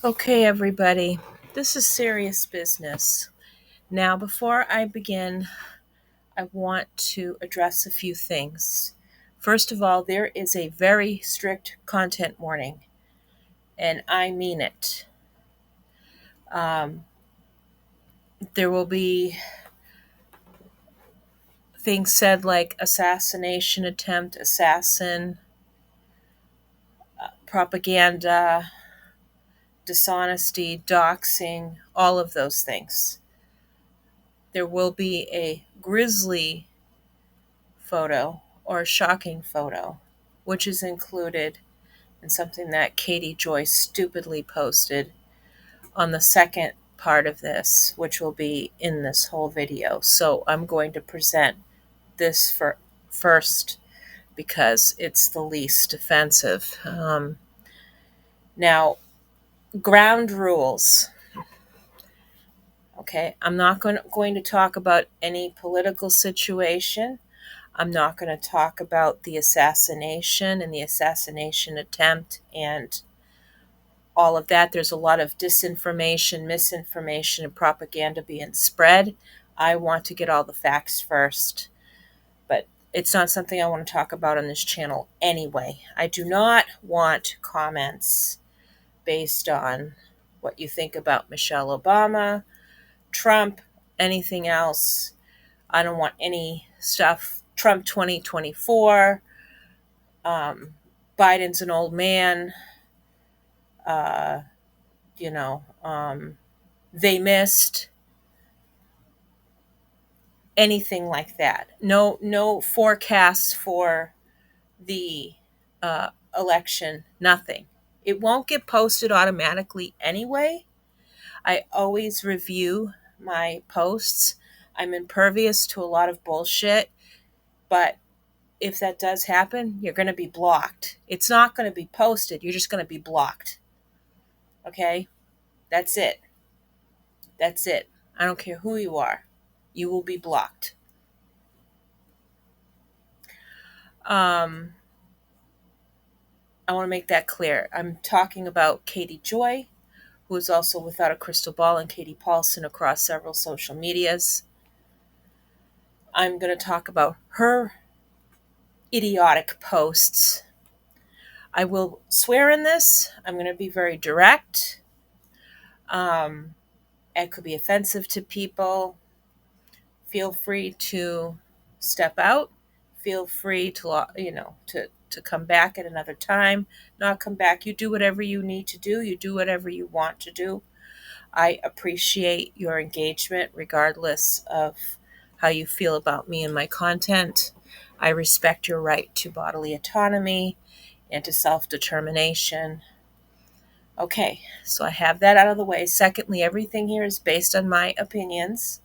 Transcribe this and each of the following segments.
Okay, everybody, this is serious business. Now, before I begin, I want to address a few things. First of all, there is a very strict content warning, and I mean it. Um, there will be things said like assassination attempt, assassin, propaganda, dishonesty, doxing, all of those things. There will be a grisly photo or a shocking photo, which is included in something that Katie Joyce stupidly posted on the second part of this, which will be in this whole video. So I'm going to present this first because it's the least offensive. Now, ground rules. Okay, I'm not going to talk about any political situation. I'm not going to talk about the assassination and the assassination attempt and all of that. There's a lot of disinformation, misinformation, and propaganda being spread. I want to get all the facts first, but it's not something I want to talk about on this channel anyway. I do not want comments based on what you think about Michelle Obama, Trump, anything else. I don't want any stuff. Trump 2024, Biden's an old man, uh, you know, they missed, anything like that. No forecasts for the election, nothing. It won't get posted automatically anyway. I always review my posts. I'm impervious to a lot of bullshit, but if that does happen, you're going to be blocked. It's not going to be posted. You're just going to be blocked. Okay? That's it. That's it. I don't care who you are. You will be blocked. I want to make that clear. I'm talking about Katie Joy, who is also Without a Crystal Ball, and Katie Paulson across several social medias. I'm going to talk about her idiotic posts. I will swear in this. I'm going to be very direct. It could be offensive to people. Feel free to step out. Feel free to to come back at another time. Not come back. You do whatever you need to do. You do whatever you want to do. I appreciate your engagement regardless of how you feel about me and my content. I respect your right to bodily autonomy and to self-determination. Okay, so I have that out of the way. Secondly, everything here is based on my opinions.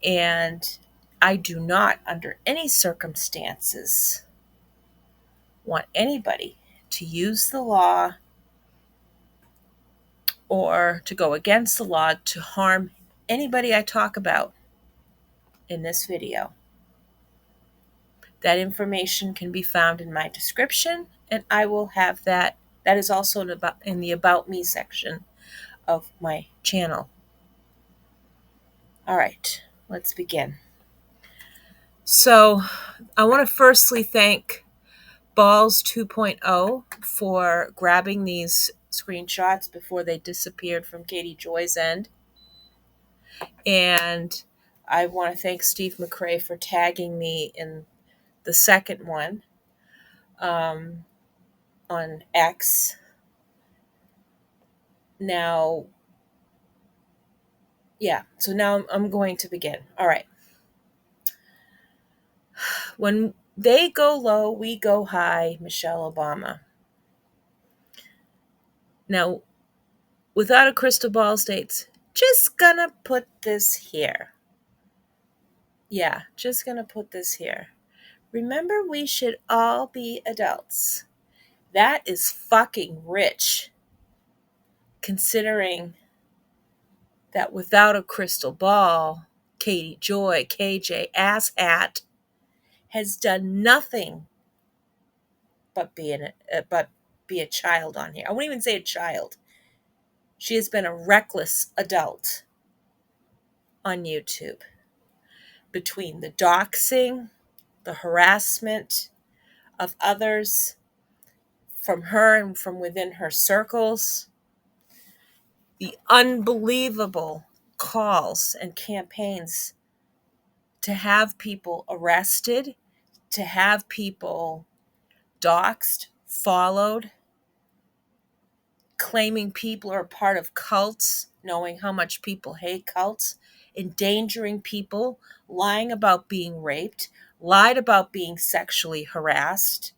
And I do not, under any circumstances, want anybody to use the law or to go against the law to harm anybody I talk about in this video. That information can be found in my description, and I will have that. That is also in the About Me section of my channel. All right, let's begin. So I want to firstly thank Ballz 2.0 for grabbing these screenshots before they disappeared from Katie Joy's end. And I want to thank Steve McRae for tagging me in the second one on X. Now, so now I'm going to begin. All right. When they go low, we go high, Michelle Obama. Now, Without a Crystal Ball states, just gonna put this here. Yeah, just gonna put this here. Remember, we should all be adults. That is fucking rich, considering that Without a Crystal Ball, Katie Joy, KJ Asshat, has done nothing but be a child on here. I wouldn't even say a child. She has been a reckless adult on YouTube. Between the doxing, the harassment of others from her and from within her circles, the unbelievable calls and campaigns to have people arrested, to have people doxed, followed, claiming people are part of cults, knowing how much people hate cults, endangering people, lying about being raped, lied about being sexually harassed,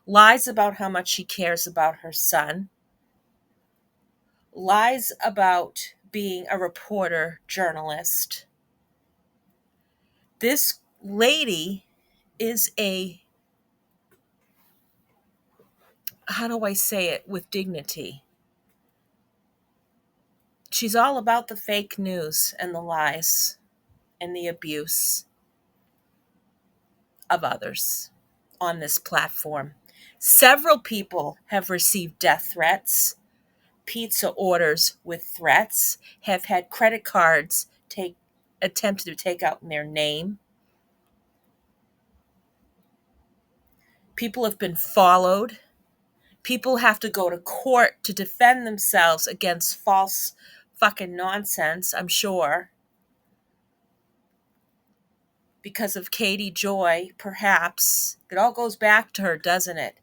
lies about how much she cares about her son, lies about being a reporter, journalist. This lady is a, how do I say it with dignity? She's all about the fake news and the lies and the abuse of others on this platform. Several people have received death threats, pizza orders with threats, have had credit cards attempted to take out in their name. People have been followed. People have to go to court to defend themselves against false fucking nonsense, I'm sure. Because of Katie Joy, perhaps. It all goes back to her, doesn't it?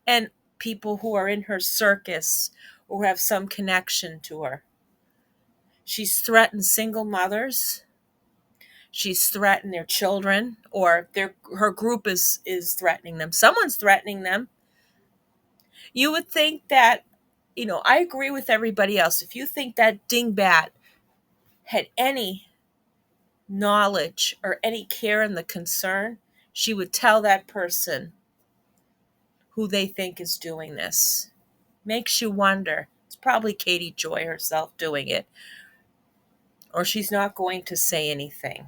And people who are in her circus or have some connection to her. She's threatened single mothers. She's threatened their children, or her group is threatening them. Someone's threatening them. You would think that, I agree with everybody else. If you think that dingbat had any knowledge or any care in the concern, she would tell that person who they think is doing this. Makes you wonder. It's probably Katie Joy herself doing it, or she's not going to say anything.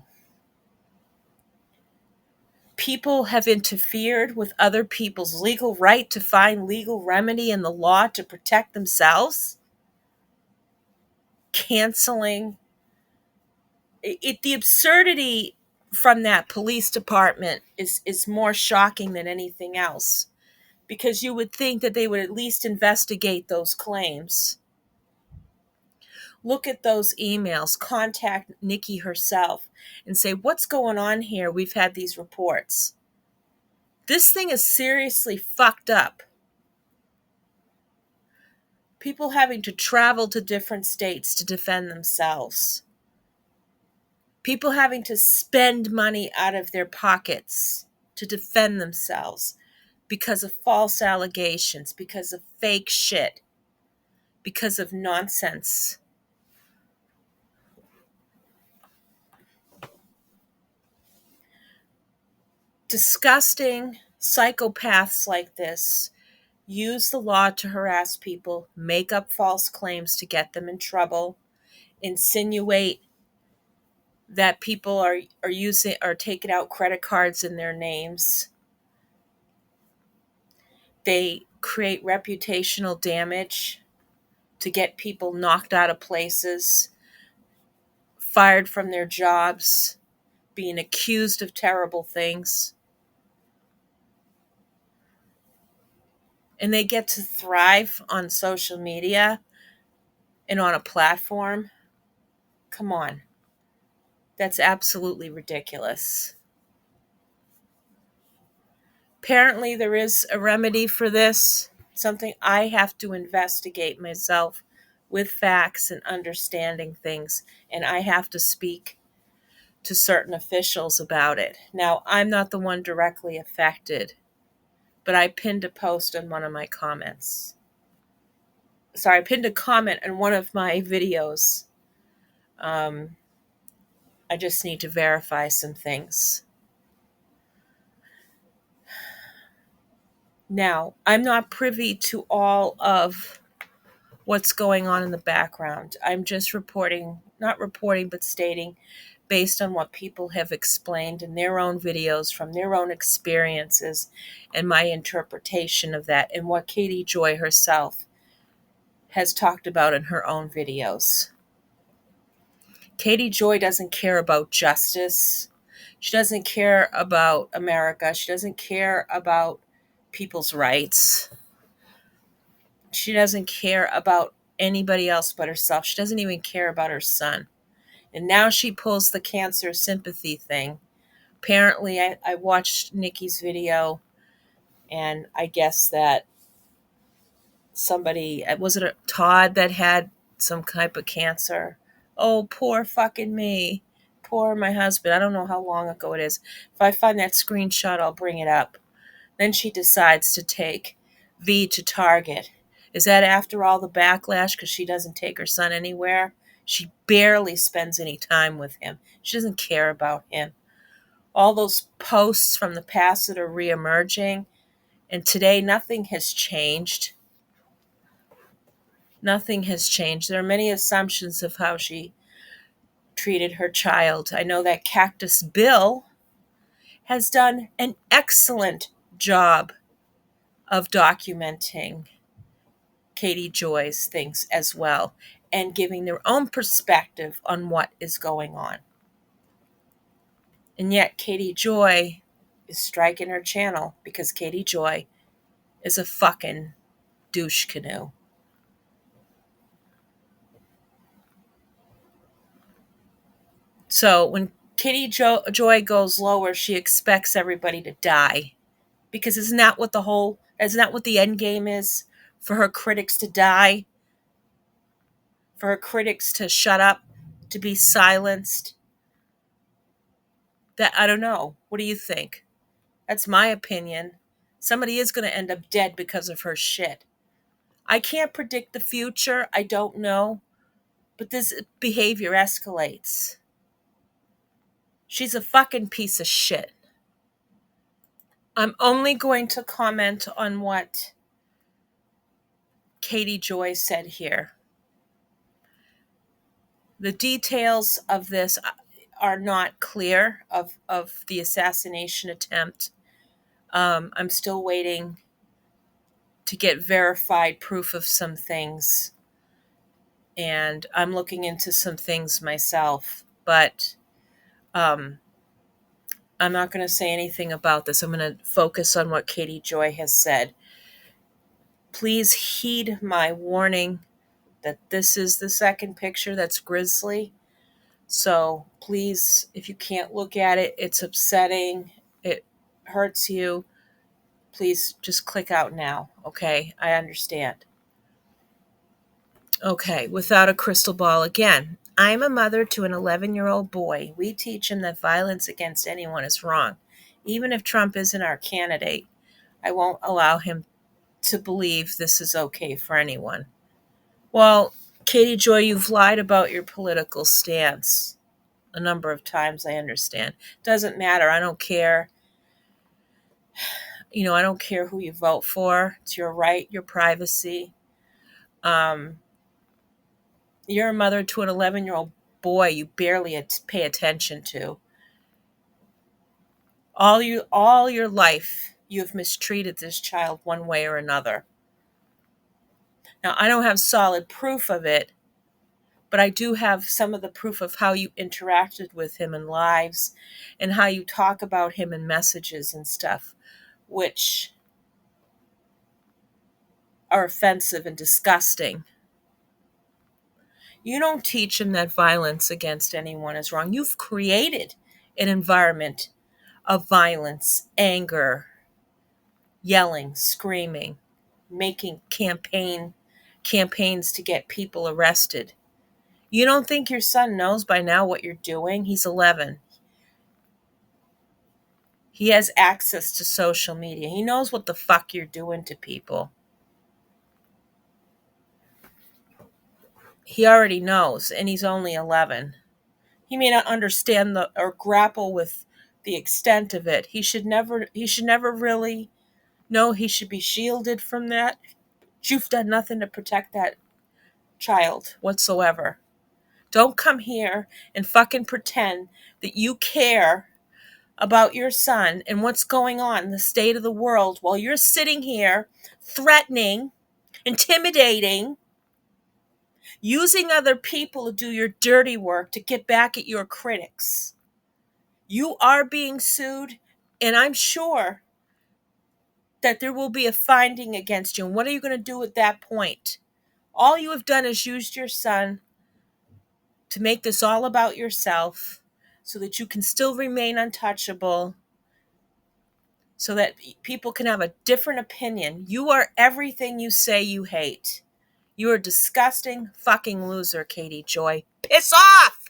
People have interfered with other people's legal right to find legal remedy in the law to protect themselves. Canceling it. The absurdity from that police department is more shocking than anything else, because you would think that they would at least investigate those claims. Look at those emails, contact Nikki herself and say, what's going on here? We've had these reports. This thing is seriously fucked up. People having to travel to different states to defend themselves. People having to spend money out of their pockets to defend themselves because of false allegations, because of fake shit, because of nonsense. Disgusting psychopaths like this use the law to harass people, make up false claims to get them in trouble, insinuate that people are taking out credit cards in their names. They create reputational damage to get people knocked out of places, fired from their jobs, being accused of terrible things. And they get to thrive on social media and on a platform. Come on. That's absolutely ridiculous. Apparently, there is a remedy for this, something I have to investigate myself with facts and understanding things, and I have to speak to certain officials about it. Now, I'm not the one directly affected, but I pinned a post on one of my comments. I pinned a comment on one of my videos. I just need to verify some things. Now, I'm not privy to all of what's going on in the background. I'm just but stating based on what people have explained in their own videos from their own experiences and my interpretation of that, and what Katie Joy herself has talked about in her own videos. Katie Joy doesn't care about justice. She doesn't care about America. She doesn't care about people's rights. She doesn't care about anybody else but herself. She doesn't even care about her son. And now she pulls the cancer sympathy thing. Apparently, I watched Nikki's video, and I guess that somebody, was it a Todd that had some type of cancer? Oh, poor fucking me. Poor my husband. I don't know how long ago it is. If I find that screenshot, I'll bring it up. Then she decides to take V to Target. Is that after all the backlash because she doesn't take her son anywhere? She barely spends any time with him. She doesn't care about him. All those posts from the past that are reemerging, and today nothing has changed. Nothing has changed. There are many assumptions of how she treated her child. I know that Cactus Bill has done an excellent job of documenting Katie Joy's things as well and giving their own perspective on what is going on. And yet Katie Joy is striking her channel because Katie Joy is a fucking douche canoe. So when Katie Joy goes lower, she expects everybody to die. Because isn't that what the end game is? For her critics to die? For her critics to shut up? To be silenced? That, I don't know. What do you think? That's my opinion. Somebody is going to end up dead because of her shit. I can't predict the future. I don't know. But this behavior escalates. She's a fucking piece of shit. I'm only going to comment on what Katie Joy said here. The details of this are not clear of the assassination attempt. I'm still waiting to get verified proof of some things. And I'm looking into some things myself. But I'm not going to say anything about this. I'm going to focus on what Katie Joy has said. Please heed my warning that this is the second picture that's grisly. So please, if you can't look at it, it's upsetting, it hurts you, please just click out now, okay? I understand. Okay, without a crystal ball again. I'm a mother to an 11-year-old boy. We teach him that violence against anyone is wrong. Even if Trump isn't our candidate, I won't allow him to believe this is okay for anyone. Well, Katie Joy, you've lied about your political stance a number of times, I understand. Doesn't matter. I don't care. I don't care who you vote for. It's your right, your privacy. You're a mother to an 11-year-old boy you barely pay attention to. All your life, you have mistreated this child one way or another. Now, I don't have solid proof of it, but I do have some of the proof of how you interacted with him in lives and how you talk about him in messages and stuff, which are offensive and disgusting. You don't teach him that violence against anyone is wrong. You've created an environment of violence, anger, yelling, screaming, making campaigns to get people arrested. You don't think your son knows by now what you're doing? He's 11. He has access to social media. He knows what the fuck you're doing to people. He already knows, and he's only 11. He may not understand or grapple with the extent of it. He should never really know he should be shielded from that. You've done nothing to protect that child whatsoever. Don't come here and fucking pretend that you care about your son and what's going on in the state of the world while you're sitting here threatening, intimidating using other people to do your dirty work to get back at your critics. You are being sued, and I'm sure that there will be a finding against you. And what are you going to do at that point? All you have done is used your son to make this all about yourself so that you can still remain untouchable, so that people can have a different opinion. You are everything you say you hate. You're a disgusting fucking loser, Katie Joy. Piss off!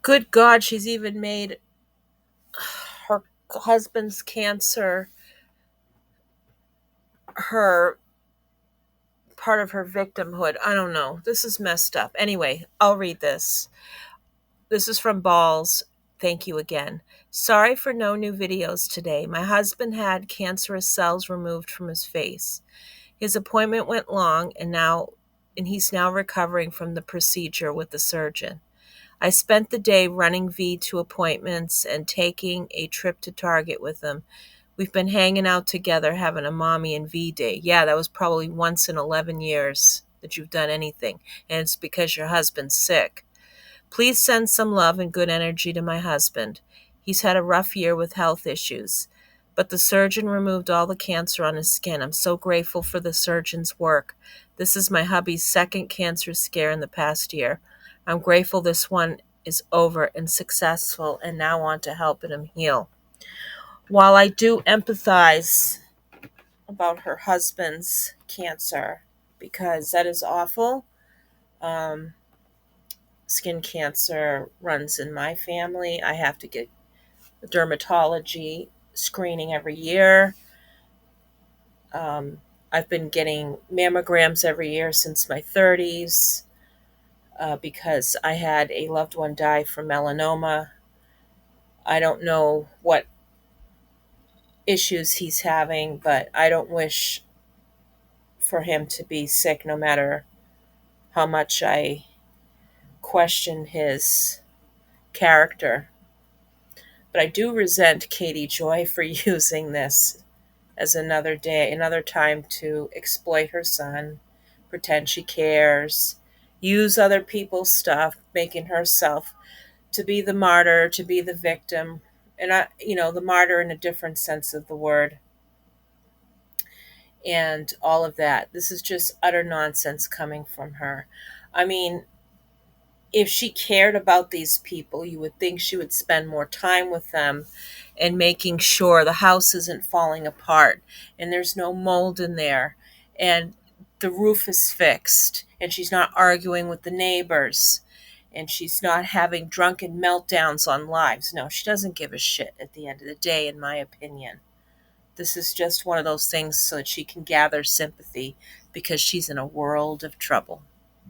Good God, she's even made her husband's cancer her part of her victimhood. I don't know. This is messed up. Anyway, I'll read this. This is from Ballz. Thank you again. Sorry for no new videos today. My husband had cancerous cells removed from his face. His appointment went long, and he's now recovering from the procedure with the surgeon. I spent the day running V to appointments and taking a trip to Target with him. We've been hanging out together, having a mommy and V day. Yeah, that was probably once in 11 years that you've done anything, and it's because your husband's sick. Please send some love and good energy to my husband. He's had a rough year with health issues, but the surgeon removed all the cancer on his skin. I'm so grateful for the surgeon's work. This is my hubby's second cancer scare in the past year. I'm grateful this one is over and successful, and now want to help him heal. While I do empathize about her husband's cancer, because that is awful, skin cancer runs in my family. I have to get a dermatology screening every year. I've been getting mammograms every year since my 30s because I had a loved one die from melanoma. I don't know what issues he's having, but I don't wish for him to be sick, no matter how much I question his character. But I do resent Katie Joy for using this as another day, another time to exploit her son, pretend she cares, use other people's stuff, making herself to be the martyr, to be the victim. And the martyr in a different sense of the word, and all of that. This is just utter nonsense coming from her. I mean, if she cared about these people, you would think she would spend more time with them and making sure the house isn't falling apart and there's no mold in there and the roof is fixed and she's not arguing with the neighbors and she's not having drunken meltdowns on lives. No, she doesn't give a shit at the end of the day, in my opinion. This is just one of those things so that she can gather sympathy because she's in a world of trouble.